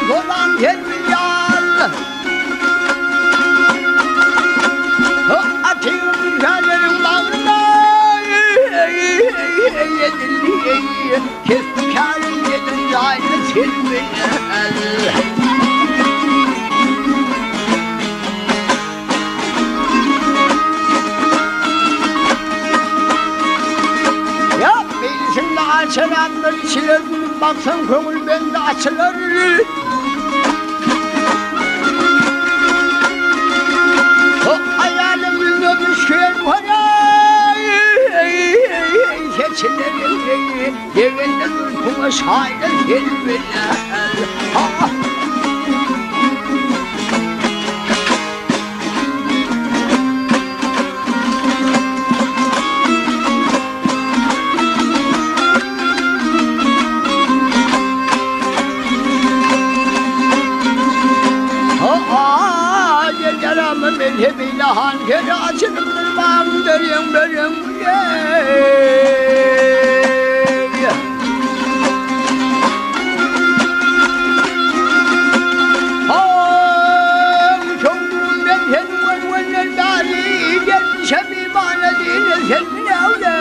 도랑 겐미야 아티금 가려는 마을나 계속 가는 예전 자이는 제일이야 아철한들 실어주는 막상콩을 뺀다 아철을 아야는 물놈이 쉐화냐 해치는 예wen들 풍어 사이를 헬베냐 Hepine hankere açılımdır bağımdırım bölüm Çoğun ben sen völvöller dâri gelmişe bir manedine sen yavle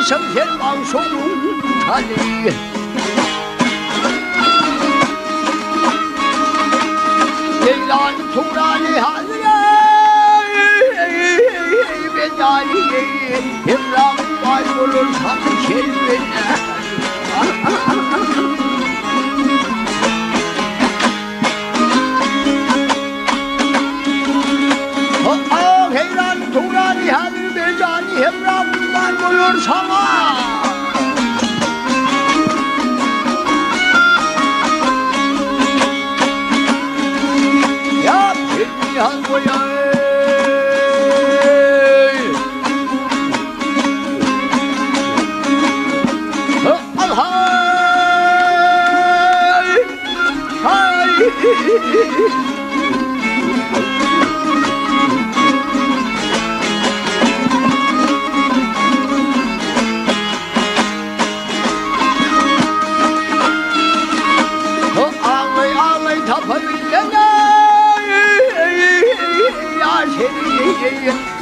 Sen bağışolun tali Leylan Tuğrani hazire Bedali İmram kaybolur sana kelbine Leylan Tuğrani hazire Bedali İmram kaybolur sana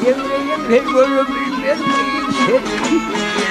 Yemre yemre görür bilmez miyim seni